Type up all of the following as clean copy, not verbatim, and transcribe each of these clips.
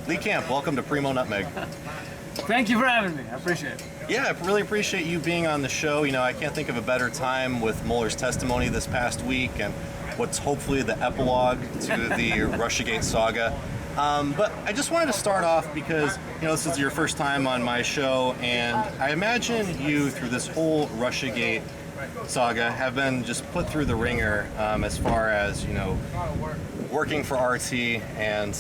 Lee Camp, welcome to Primo NUTMEG. Thank you for having me. I appreciate it. Yeah, I really appreciate you being on the show. You know, I can't think of a better time with Mueller's testimony this past week and what's hopefully the epilogue to the RussiaGate saga. But I just wanted to start off because, you know, this is your first time on my show, and I imagine you, through this whole RussiaGate saga, have been just put through the ringer as far as, you know, working for RT and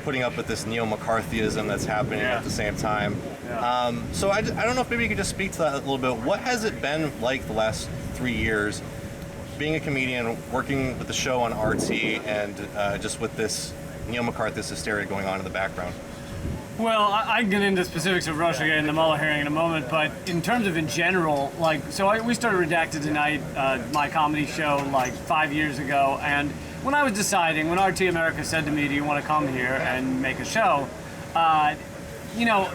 putting up with this neo-McCarthyism that's happening at the same time. So I don't know if maybe you could just speak to that a little bit. What has it been like the last 3 years, being a comedian, working with the show on RT, and just with this neo-McCarthyist hysteria going on in the background? Well, I can get into specifics of RussiaGate and the Mueller hearing in a moment, but in terms of in general, like, we started Redacted Tonight, my comedy show, like 5 years ago, and when I was deciding, when RT America said to me, do you want to come here and make a show, you know,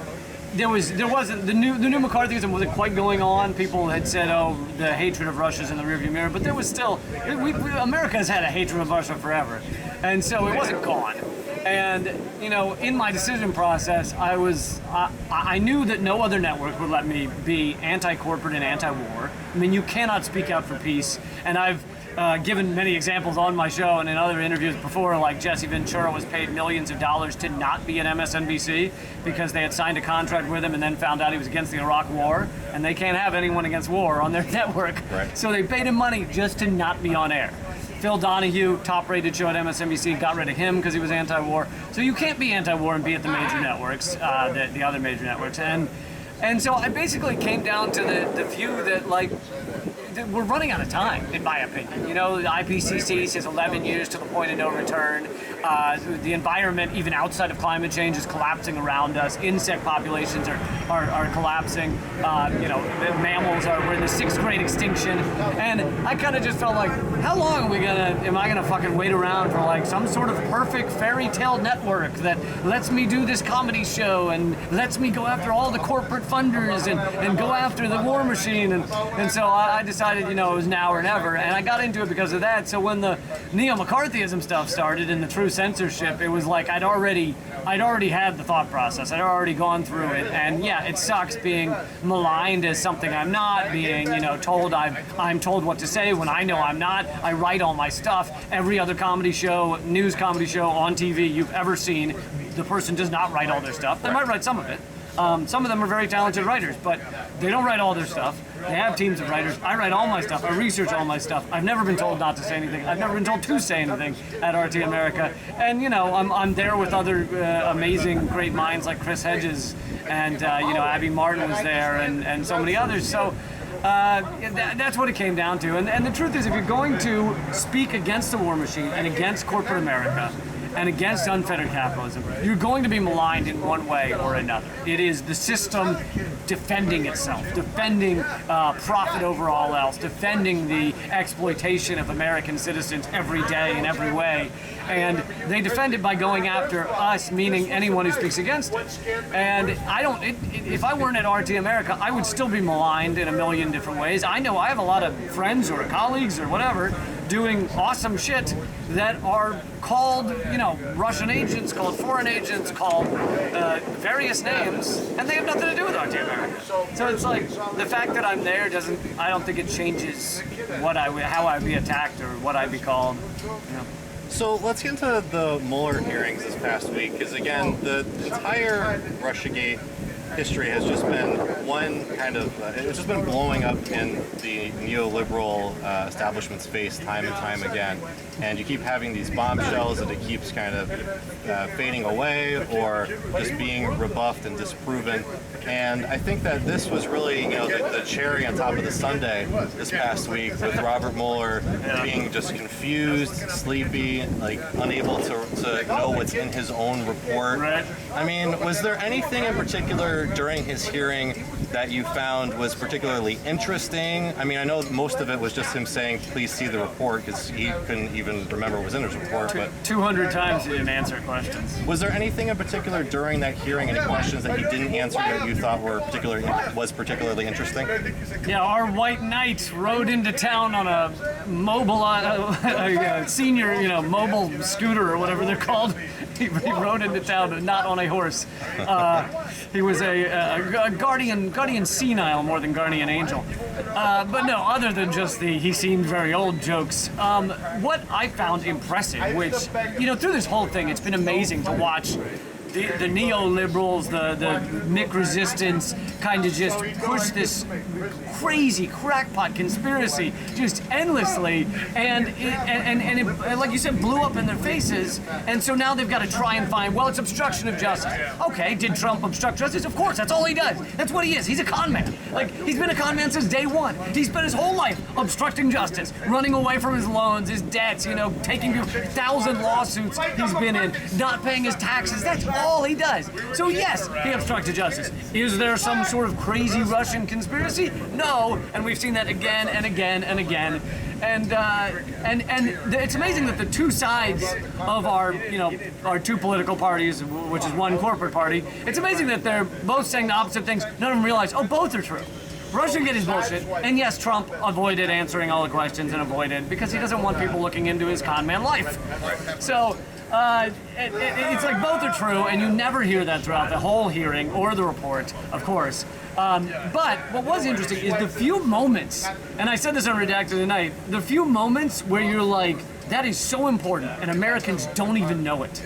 there wasn't, the new McCarthyism wasn't quite going on. People had said, oh, the hatred of Russia's in the rearview mirror, but there was still, America has had a hatred of Russia forever, and so it wasn't gone. And, you know, in my decision process, I knew that no other network would let me be anti-corporate and anti-war. I mean, you cannot speak out for peace, and I've given many examples on my show and in other interviews before, like Jesse Ventura was paid millions of dollars to not be at MSNBC because they had signed a contract with him and then found out he was against the Iraq War, and they can't have anyone against war on their network. Right. So they paid him money just to not be on air. Phil Donahue, top-rated show at MSNBC, got rid of him because he was anti-war. So you can't be anti-war and be at the major networks, the other major networks. And so I basically came down to the view that, like, we're running out of time, in my opinion. You know, the IPCC says 11 years to the point of no return. The environment, even outside of climate change, is collapsing around us. Insect populations are collapsing. You know, mammals we're in the 6th grade extinction. And I kind of just felt like, how long am I gonna fucking wait around for like some sort of perfect fairy tale network that lets me do this comedy show and lets me go after all the corporate funders and go after the war machine? And so I decided, you know, it was now or never, and I got into it because of that. So when the neo-McCarthyism stuff started and the true censorship, it was like I'd already had the thought process. I'd already gone through it, and yeah, it sucks being maligned as something I'm not, being, you know, told I'm told what to say when I know I'm not. I write all my stuff. Every other comedy show, news comedy show on TV you've ever seen, the person does not write all their stuff. They might write some of it. Some of them are very talented writers, but they don't write all their stuff. They have teams of writers. I write all my stuff. I research all my stuff. I've never been told not to say anything. I've never been told to say anything at RT America. And, you know, I'm there with other amazing, great minds like Chris Hedges, and, you know, Abby Martin was there, and so many others. So that's what it came down to. And the truth is, if you're going to speak against the war machine and against corporate America, and against unfettered capitalism, you're going to be maligned in one way or another. It is the system defending itself, defending profit over all else, defending the exploitation of American citizens every day in every way. And they defend it by going after us, meaning anyone who speaks against it. And if I weren't at RT America, I would still be maligned in a million different ways. I know I have a lot of friends or colleagues or whatever doing awesome shit that are called, you know, Russian agents, called foreign agents, called various names, and they have nothing to do with RT America. So it's like, the fact that I'm there I don't think it changes how I'd be attacked or what I'd be called, you know. So let's get into the Mueller hearings this past week, because again, the entire RussiaGate history has just been one kind of, it's just been blowing up in the neoliberal establishment's face time and time again. And you keep having these bombshells that it keeps kind of fading away or just being rebuffed and disproven. And I think that this was really, you know, the cherry on top of the sundae this past week, with Robert Mueller being just confused, sleepy, like unable to know what's in his own report. I mean, was there anything in particular during his hearing that you found was particularly interesting? I mean, I know most of it was just him saying, please see the report, because he couldn't even remember what was in his report. But 200 times he didn't answer questions. Was there anything in particular during that hearing, any questions that he didn't answer that you thought was particularly interesting? Yeah, our white knight rode into town on a mobile, senior, mobile scooter or whatever they're called, he rode into town not on a horse. He was a guardian senile more than guardian angel. But no, other than just the he seemed very old jokes, what I found impressive, which, through this whole thing, it's been amazing to watch the neoliberals, the Nick resistance kind of just push this crazy crackpot conspiracy just endlessly, and it, like you said, blew up in their faces, and so now they've got to try and find, well, it's obstruction of justice. Okay, did Trump obstruct justice? Of course, that's all he does. That's what he is. He's a con man. Like, he's been a con man since day one. He's spent his whole life obstructing justice, running away from his loans, his debts, taking 1,000 lawsuits he's been in, not paying his taxes. That's all he does. So yes, he obstructed justice. Is there some sort of crazy Russian conspiracy? No, and we've seen that again and again and again. And it's amazing that the two sides of our two political parties, which is one corporate party, it's amazing that they're both saying the opposite things. None of them realize, both are true. RussiaGate is bullshit, and yes, Trump avoided answering all the questions and avoided because he doesn't want people looking into his con man life. So it's like both are true, and you never hear that throughout the whole hearing or the report, of course. But what was interesting is the few moments, and I said this on Redacted Tonight, the few moments where you're like, that is so important, and Americans don't even know it,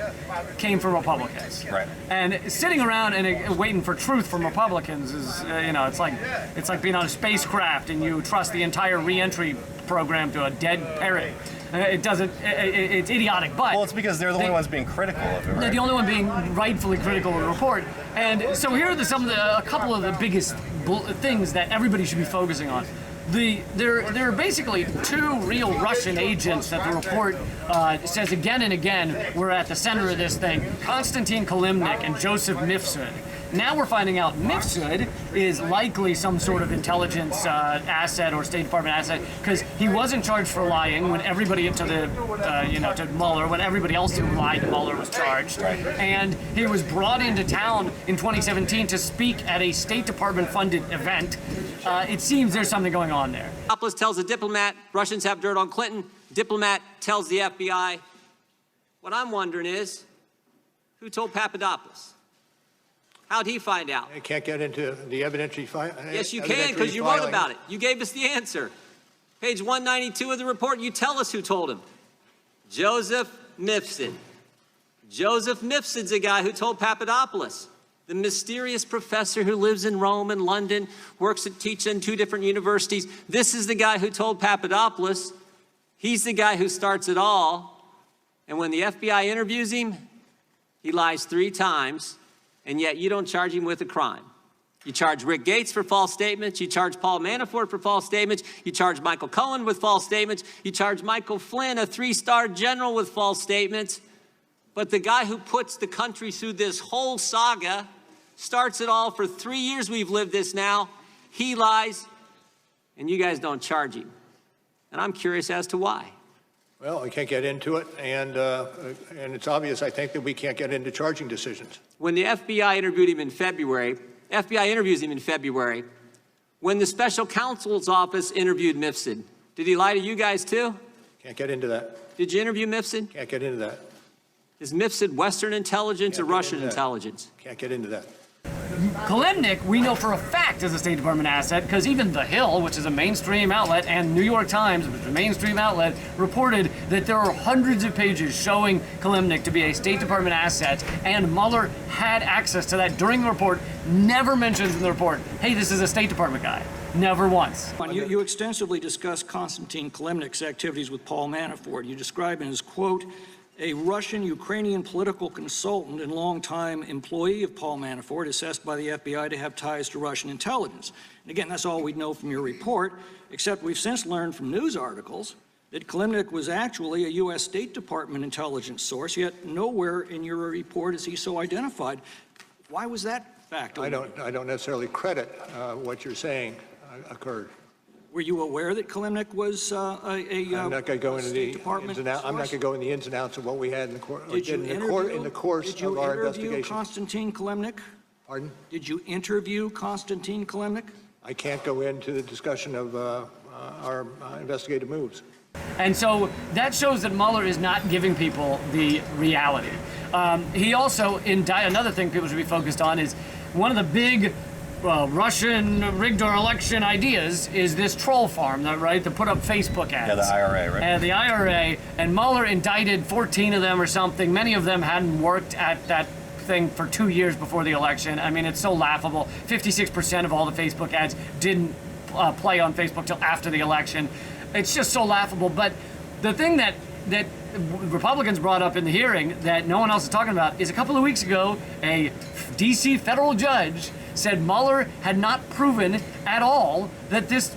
came from Republicans. Right. And sitting around and waiting for truth from Republicans is, it's like being on a spacecraft and you trust the entire re-entry program to a dead parrot. It's idiotic, but... Well, it's because they're the only ones being critical of it, right? They're the only one being rightfully critical of the report. And so here are a couple of the biggest things that everybody should be focusing on. There are basically two real Russian agents that the report says again and again were at the center of this thing. Konstantin Kilimnik and Joseph Mifsud. Now we're finding out Mifsud is likely some sort of intelligence asset or State Department asset because he wasn't charged for lying when everybody to Mueller, when everybody else who lied to Mueller was charged. And he was brought into town in 2017 to speak at a State Department funded event. It seems there's something going on there. Papadopoulos tells a diplomat Russians have dirt on Clinton. Diplomat tells the FBI. What I'm wondering is, who told Papadopoulos? How'd he find out? I can't get into the evidentiary Yes, you can, because you wrote about it. You gave us the answer. Page 192 of the report, you tell us who told him. Joseph Mifsud. Joseph Mifsud's a guy who told Papadopoulos. The mysterious professor who lives in Rome and London, teaches in 2 different universities. This is the guy who told Papadopoulos. He's the guy who starts it all. And when the FBI interviews him, he lies 3 times. And yet you don't charge him with a crime. You charge Rick Gates for false statements. You charge Paul Manafort for false statements. You charge Michael Cohen with false statements. You charge Michael Flynn, a 3-star general, with false statements. But the guy who puts the country through this whole saga, starts it all for 3 years we've lived this now, he lies, and you guys don't charge him. And I'm curious as to why. Well, I can't get into it, and it's obvious, I think, that we can't get into charging decisions. When the FBI interviewed him in February, FBI interviews him in February, when the special counsel's office interviewed Mifsud, did he lie to you guys too? Can't get into that. Did you interview Mifsud? Can't get into that. Is Mifsud Western intelligence or Russian intelligence? Can't get into that. Kilimnik, we know for a fact, is a State Department asset because even The Hill, which is a mainstream outlet, and New York Times, which is a mainstream outlet, reported that there are hundreds of pages showing Kilimnik to be a State Department asset, and Mueller had access to that during the report. Never mentions in the report, hey, this is a State Department guy. Never once. You extensively discuss Konstantin Kilimnik's activities with Paul Manafort. You describe him as, quote, a Russian-Ukrainian political consultant and longtime employee of Paul Manafort, assessed by the FBI to have ties to Russian intelligence. And again, that's all we know from your report, except we've since learned from news articles that Kilimnik was actually a U.S. State Department intelligence source, yet nowhere in your report is he so identified. Why was that fact? I don't necessarily credit what you're saying occurred. Were you aware that Kilimnik was I'm not going to go into the ins and outs. I'm not going to go into the ins and outs of what we had in the course of our investigation. Did you interview Konstantin Kilimnik? Pardon? Did you interview Konstantin Kilimnik? I can't go into the discussion of our investigative moves. And so that shows that Mueller is not giving people the reality. He also another thing people should be focused on is one of the big Russian rigged our election ideas is this troll farm, right? To put up Facebook ads. Yeah, the IRA, right? And the IRA, and Mueller indicted 14 of them or something. Many of them hadn't worked at that thing for 2 years before the election. I mean, it's so laughable. 56% of all the Facebook ads didn't play on Facebook till after the election. It's just so laughable. But the thing that Republicans brought up in the hearing that no one else is talking about is a couple of weeks ago, a D.C. federal judge said Mueller had not proven at all that this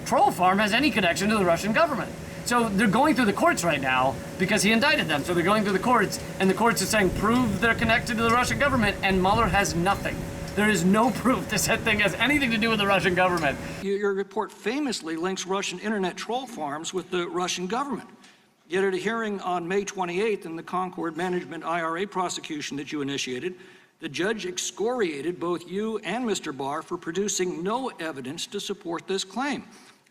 troll farm has any connection to the Russian government. So they're going through the courts right now because he indicted them. So they're going through the courts, and the courts are saying, prove they're connected to the Russian government, and Mueller has nothing. There is no proof this thing has anything to do with the Russian government. Your report famously links Russian internet troll farms with the Russian government. Yet at a hearing on May 28th in the Concord Management IRA prosecution that you initiated, the judge excoriated both you and Mr. Barr for producing no evidence to support this claim.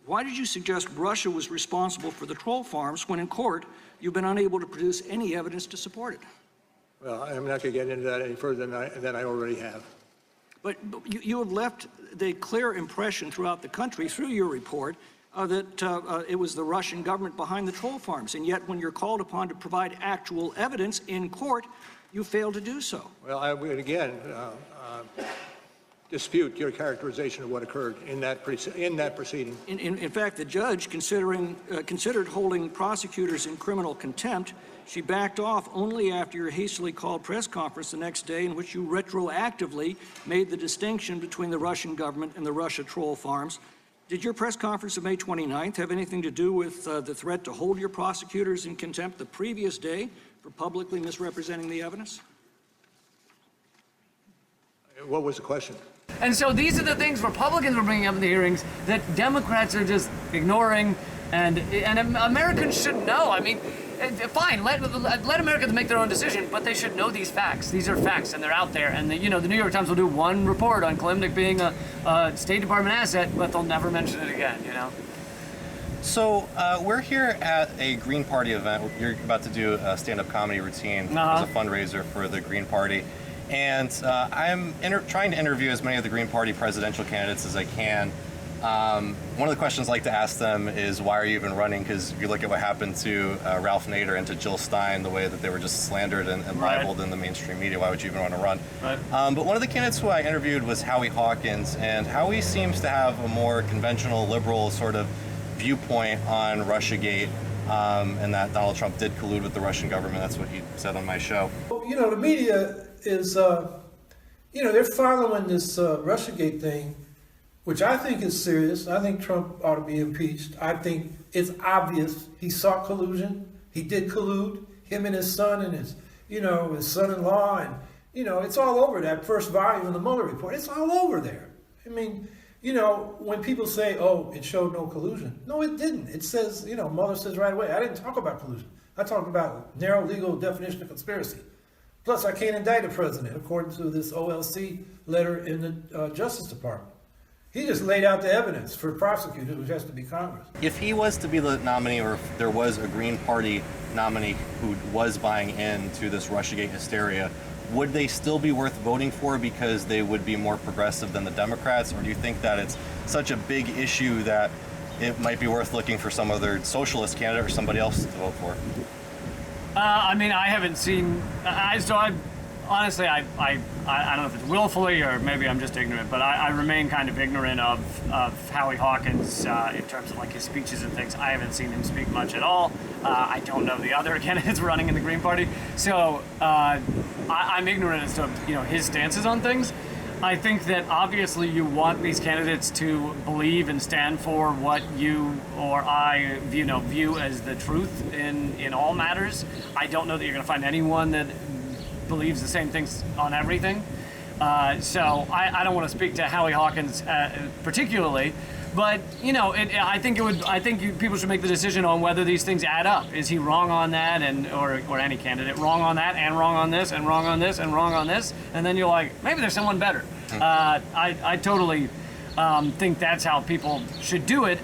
Why did you suggest Russia was responsible for the troll farms when in court you've been unable to produce any evidence to support it? Well, I'm not going to get into that any further than I already have. But you have left the clear impression throughout the country through your report that it was the Russian government behind the troll farms, and yet when you're called upon to provide actual evidence in court, you fail to do so. Well, I would again dispute your characterization of what occurred in that proceeding. In fact, the judge, considered holding prosecutors in criminal contempt. She backed off only after your hastily called press conference the next day in which you retroactively made the distinction between the Russian government and the Russia troll farms. Did your press conference of May 29th have anything to do with the threat to hold your prosecutors in contempt the previous day for publicly misrepresenting the evidence? What was the question? And so these are the things Republicans were bringing up in the hearings that Democrats are just ignoring, and Americans should know. I mean, fine, let Americans make their own decision, but they should know these facts. These are facts, and they're out there. And the New York Times will do one report on Kilimnik being a State Department asset, but they'll never mention it again. So we're here at a Green Party event. You're about to do a stand-up comedy routine as a fundraiser for the Green Party. And I'm trying to interview as many of the Green Party presidential candidates as I can. One of the questions I like to ask them is, why are you even running? Because if you look at what happened to Ralph Nader and to Jill Stein, the way that they were just slandered and libeled in the mainstream media, why would you even want to run? Right. But one of the candidates who I interviewed was Howie Hawkins, and Howie seems to have a more conventional liberal sort of viewpoint on RussiaGate, and that Donald Trump did collude with the Russian government. That's what he said on my show. The media is, they're following this RussiaGate thing, which I think is serious. I think Trump ought to be impeached. I think it's obvious he saw collusion. He did collude, him and his son and his son-in-law, and, it's all over that first volume of the Mueller report. It's all over there. I mean, when people say, oh, it showed no collusion. No, it didn't. It says, Mueller says right away, I didn't talk about collusion. I talked about narrow legal definition of conspiracy. Plus, I can't indict a president, according to this OLC letter in the Justice Department. He just laid out the evidence for prosecutors, which has to be Congress. If he was to be the nominee, or if there was a Green Party nominee who was buying into this RussiaGate hysteria, would they still be worth voting for because they would be more progressive than the Democrats? Or do you think that it's such a big issue that it might be worth looking for some other socialist candidate or somebody else to vote for? I mean, I haven't seen. Honestly, I don't know if it's willfully or maybe I'm just ignorant, but I remain kind of ignorant of Howie Hawkins in terms of like his speeches and things. I haven't seen him speak much at all. I don't know the other candidates running in the Green Party, so I'm ignorant as to his stances on things. I think that obviously you want these candidates to believe and stand for what you or I view as the truth in all matters. I don't know that you're going to find anyone that believes the same things on everything. So I don't want to speak to Howie Hawkins particularly, but I think people should make the decision on whether these things add up. Is he wrong on that, or any candidate wrong on that, and wrong on this, and wrong on this, and wrong on this, and then you're like, maybe there's someone better. I totally think that's how people should do it.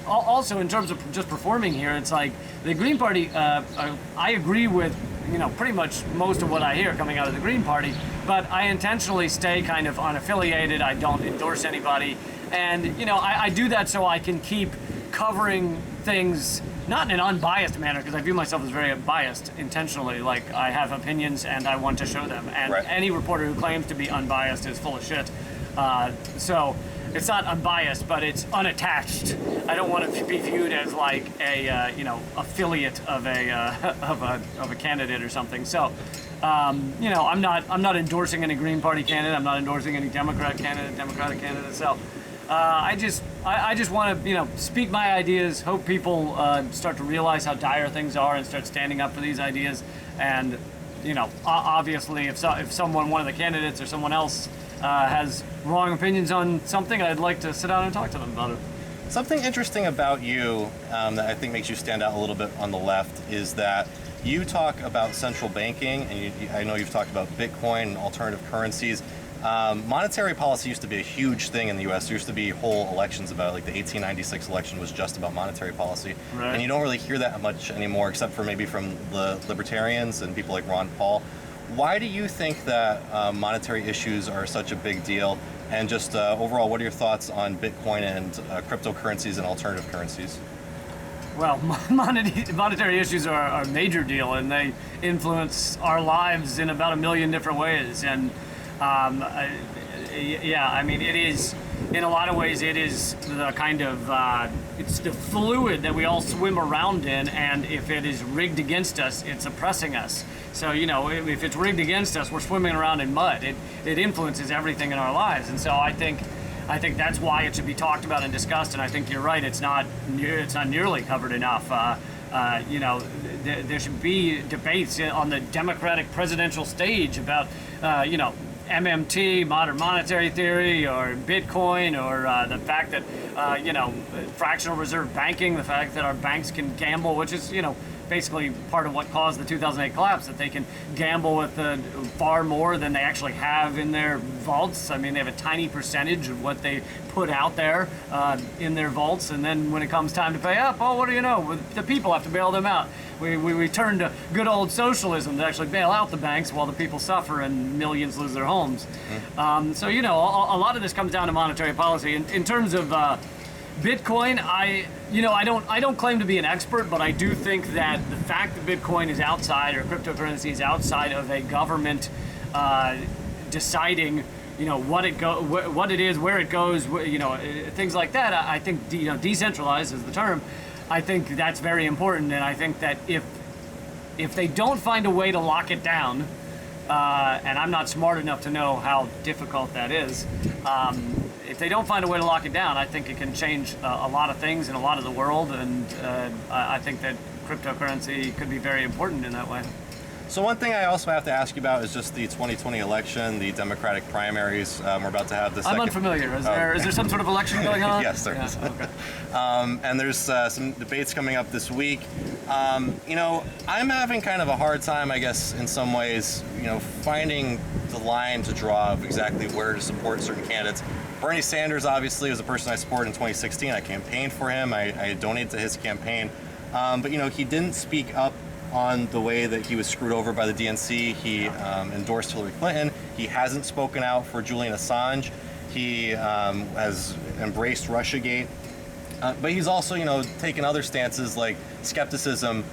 Also, in terms of just performing here, it's like the Green Party. I agree with pretty much most of what I hear coming out of the Green Party, but I intentionally stay kind of unaffiliated. I don't endorse anybody. And, I do that so I can keep covering things, not in an unbiased manner, because I view myself as very biased intentionally. Like, I have opinions and I want to show them. And any reporter who claims to be unbiased is full of shit. So it's not unbiased, but it's unattached. I don't want to be viewed as like a affiliate of a candidate or something. So I'm not endorsing any Green Party candidate. I'm not endorsing any Democratic candidate. So I just want to speak my ideas. Hope people start to realize how dire things are and start standing up for these ideas. And obviously, if one of the candidates or someone else has wrong opinions on something, I'd like to sit down and talk to them about it. Something interesting about you that I think makes you stand out a little bit on the left is that you talk about central banking, and I know you've talked about Bitcoin and alternative currencies. Monetary policy used to be a huge thing in the U.S. There used to be whole elections about it. Like the 1896 election was just about monetary policy. Right. And you don't really hear that much anymore, except for maybe from the libertarians and people like Ron Paul. Why do you think that monetary issues are such a big deal? And just overall, what are your thoughts on Bitcoin and cryptocurrencies and alternative currencies? Well, monetary issues are a major deal, and they influence our lives in about 1 million different ways. And it is, in a lot of ways, it is the kind of, it's the fluid that we all swim around in, and if it is rigged against us, it's oppressing us. So, if it's rigged against us, we're swimming around in mud. It influences everything in our lives. And so I think that's why it should be talked about and discussed, and I think you're right, it's not nearly covered enough. There should be debates on the Democratic presidential stage about, MMT, modern monetary theory, or Bitcoin, or the fact that, fractional reserve banking, the fact that our banks can gamble, which is, basically part of what caused the 2008 collapse, that they can gamble with far more than they actually have in their vaults. I mean, they have a tiny percentage of what they put out there in their vaults, and then when it comes time to pay up, what do you know? The people have to bail them out. We turn to good old socialism to actually bail out the banks while the people suffer and millions lose their homes. So, a lot of this comes down to monetary policy. In terms of Bitcoin, I don't claim to be an expert, but I do think that the fact that Bitcoin is outside, or cryptocurrency is outside of a government deciding, what it is, where it goes, things like that. I think decentralized is the term. I think that's very important, and I think that if they don't find a way to lock it down, and I'm not smart enough to know how difficult that is. If they don't find a way to lock it down, I think it can change a lot of things in a lot of the world, and I think that cryptocurrency could be very important in that way. So one thing I also have to ask you about is just the 2020 election, the Democratic primaries. We're about to have the second... I'm unfamiliar. Is there some sort of election going on? Yes, there is. Okay. And there's some debates coming up this week. I'm having kind of a hard time, I guess, in some ways, finding the line to draw of exactly where to support certain candidates. Bernie Sanders, obviously, was a person I supported in 2016. I campaigned for him. I donated to his campaign. But he didn't speak up on the way that he was screwed over by the DNC. He endorsed Hillary Clinton. He hasn't spoken out for Julian Assange. He has embraced RussiaGate. But he's also, taken other stances like skepticism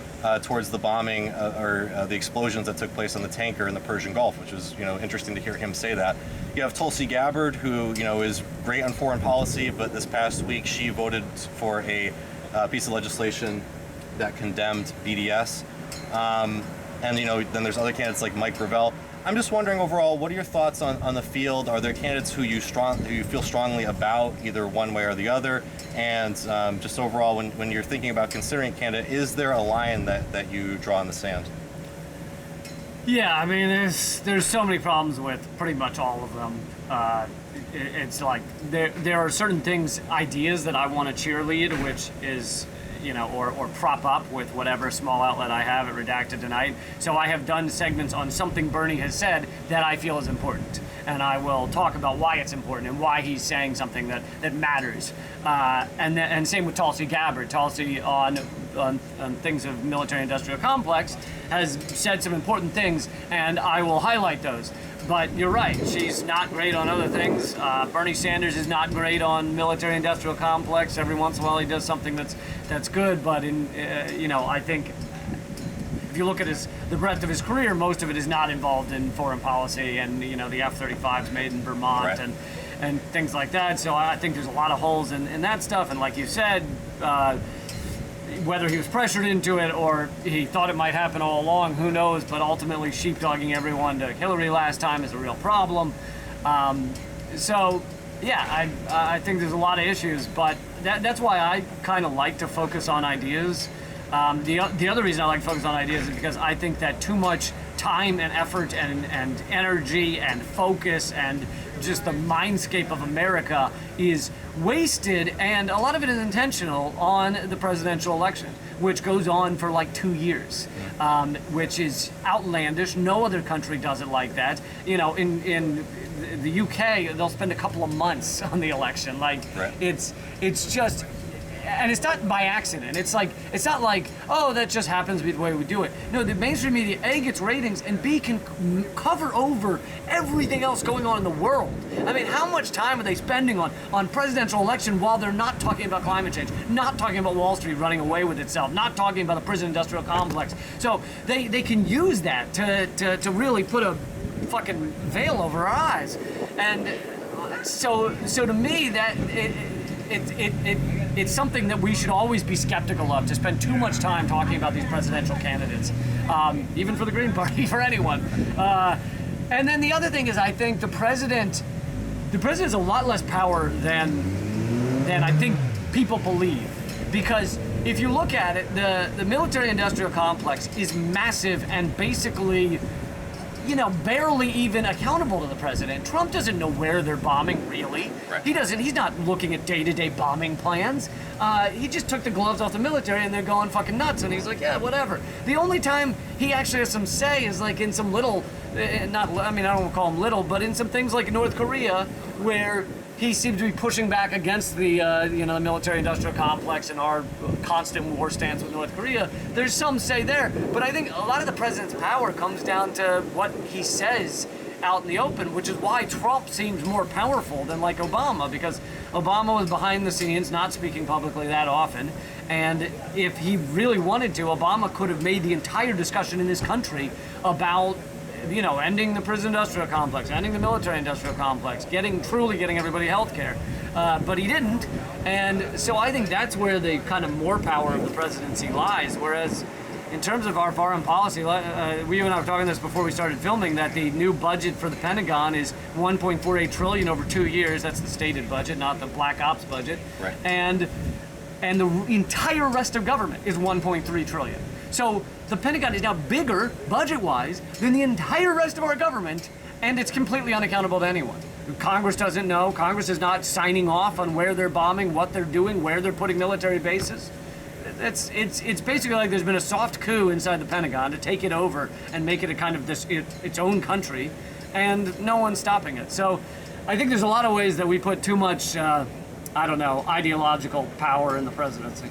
towards the bombing or the explosions that took place on the tanker in the Persian Gulf, which was, interesting to hear him say that. You have Tulsi Gabbard, who, is great on foreign policy, but this past week she voted for a piece of legislation that condemned BDS. And then there's other candidates like Mike Gravel. I'm just wondering overall, what are your thoughts on the field? Are there candidates who you feel strongly about, either one way or the other? And just overall, when you're thinking about considering a candidate, is there a line that you draw in the sand? Yeah, I mean, there's so many problems with pretty much all of them. It's like there are certain things, ideas that I want to cheerlead, which is, or prop up with whatever small outlet I have at Redacted Tonight. So I have done segments on something Bernie has said that I feel is important. And I will talk about why it's important and why he's saying something that matters. And same with Tulsi Gabbard. Tulsi on things of military-industrial complex has said some important things, and I will highlight those. But you're right, she's not great on other things. Bernie Sanders is not great on military-industrial complex. Every once in a while he does something that's good, but I think if you look at the breadth of his career, most of it is not involved in foreign policy, and the F-35's made in Vermont, right, and things like that. So I think there's a lot of holes in that stuff. And like you said, whether he was pressured into it or he thought it might happen all along, who knows? But ultimately, sheepdogging everyone to Hillary last time is a real problem. So yeah, I think there's a lot of issues, but that's why I kind of like to focus on ideas. The other reason I like to focus on ideas is because I think that too much time and effort and energy and focus and just the mindscape of America is wasted, and a lot of it is intentional, on the presidential election, which goes on for like 2 years, which is outlandish. No other country does it like that. In the UK, they'll spend a couple of months on the election. Like, right, it's just. And it's not by accident. It's not like, oh, that just happens to be the way we do it. No, the mainstream media, A, gets ratings, and B, can cover over everything else going on in the world. I mean, how much time are they spending on presidential election while they're not talking about climate change, not talking about Wall Street running away with itself, not talking about the prison industrial complex? So they can use that to really put a fucking veil over our eyes. And so to me, that it's something that we should always be skeptical of, to spend too much time talking about these presidential candidates, even for the Green Party, for anyone. And then the other thing is, I think the president has a lot less power than I think people believe. Because if you look at it, the military-industrial complex is massive and basically, barely even accountable to the president. Trump doesn't know where they're bombing, really. Right. He's not looking at day-to-day bombing plans. He just took the gloves off the military and they're going fucking nuts, and he's like, yeah, whatever. The only time he actually has some say is like in some little, I don't want to call them little, but in some things like North Korea, where he seems to be pushing back against the the military-industrial complex and our constant war stance with North Korea. There's some say there, but I think a lot of the president's power comes down to what he says out in the open, which is why Trump seems more powerful than like Obama, because Obama was behind the scenes, not speaking publicly that often. And if he really wanted to, Obama could have made the entire discussion in this country about ending the prison-industrial complex, ending the military-industrial complex, truly getting everybody health care. But he didn't, and so I think that's where the kind of more power of the presidency lies. Whereas, in terms of our foreign policy, we and I were talking this before we started filming, that the new budget for the Pentagon is $1.48 trillion over 2 years. That's the stated budget, not the Black Ops budget. Right. And the entire rest of government is $1.3 trillion. So the Pentagon is now bigger, budget-wise, than the entire rest of our government, and it's completely unaccountable to anyone. Congress doesn't know. Congress is not signing off on where they're bombing, what they're doing, where they're putting military bases. It's basically like there's been a soft coup inside the Pentagon to take it over and make it a kind of its own country, and no one's stopping it. So I think there's a lot of ways that we put too much, ideological power in the presidency.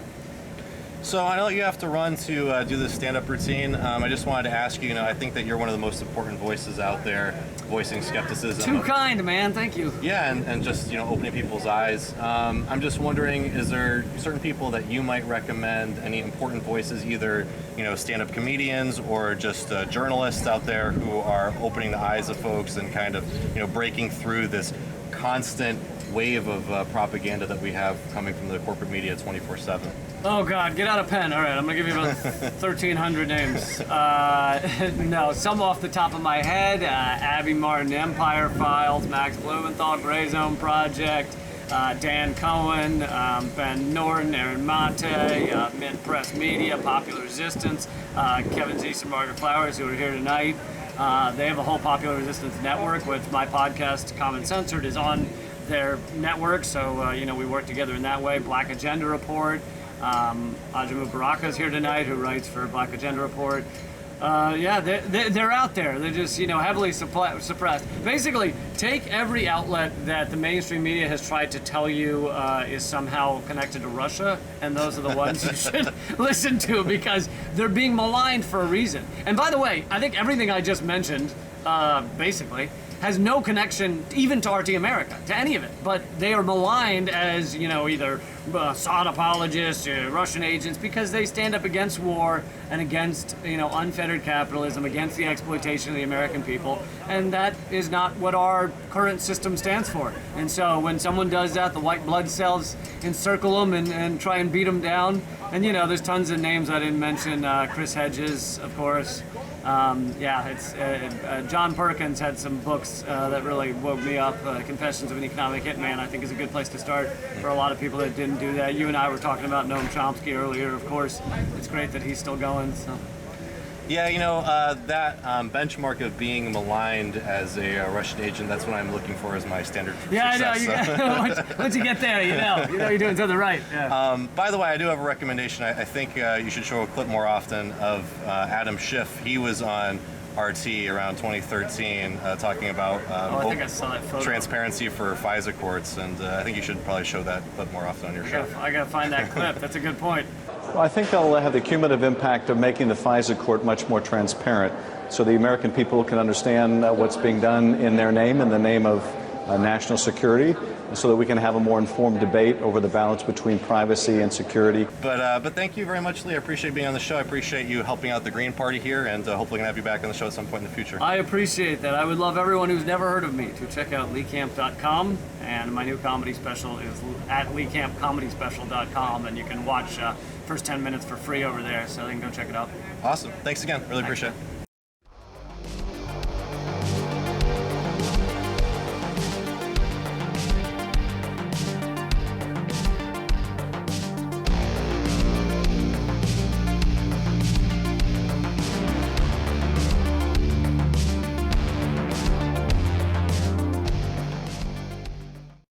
So I know you have to run to do this stand-up routine. I just wanted to ask you, I think that you're one of the most important voices out there voicing skepticism. Too kind, man. Thank you. Yeah, and just, opening people's eyes. I'm just wondering, is there certain people that you might recommend, any important voices, either, stand-up comedians or just journalists out there who are opening the eyes of folks and kind of, breaking through this constant wave of propaganda that we have coming from the corporate media 24/7? Oh God, get out a pen. All right, I'm gonna give you about 1,300 names. No, some off the top of my head: Abby Martin, Empire Files; Max Blumenthal, Gray Zone Project; Dan Cohen; Ben Norton; Aaron Mate; Mint Press Media; Popular Resistance; Kevin Zeese and Margaret Flowers, who are here tonight. They have a whole Popular Resistance network, with my podcast, Common Censored, is on their network. So we work together in that way. Black Agenda Report. Ajamu Baraka is here tonight, who writes for Black Agenda Report. Yeah, they're out there. They're just, heavily suppressed. Basically, take every outlet that the mainstream media has tried to tell you is somehow connected to Russia, and those are the ones you should listen to, because they're being maligned for a reason. And by the way, I think everything I just mentioned, basically, has no connection even to RT America, to any of it. But they are maligned as, either Assad apologists, Russian agents, because they stand up against war and against, unfettered capitalism, against the exploitation of the American people. And that is not what our current system stands for. And so when someone does that, the white blood cells encircle them and try and beat them down. And, there's tons of names I didn't mention. Chris Hedges, of course. John Perkins had some books that really woke me up. Confessions of an Economic Hitman, I think, is a good place to start for a lot of people that didn't do that. You and I were talking about Noam Chomsky earlier, of course. It's great that he's still going. So. Yeah, that benchmark of being maligned as a Russian agent, that's what I'm looking for as my standard for success. I know. Once you get there, you're doing something right. Yeah. By the way, I do have a recommendation. I think you should show a clip more often of Adam Schiff. He was on RT around 2013 talking about I think I saw that photo. Transparency for FISA courts, and I think you should probably show that clip more often on your show. I got to find that clip. That's a good point. Well, I think they'll have the cumulative impact of making the FISA court much more transparent, so the American people can understand what's being done in their name, in the name of national security, so that we can have a more informed debate over the balance between privacy and security. But thank you very much, Lee. I appreciate being on the show. I appreciate you helping out the Green Party here, and hopefully can have you back on the show at some point in the future. I appreciate that. I would love everyone who's never heard of me to check out leecamp.com, and my new comedy special is at leecampcomedyspecial.com, and you can watch first 10 minutes for free over there, so you can go check it out. Awesome. Thanks again. Really appreciate it.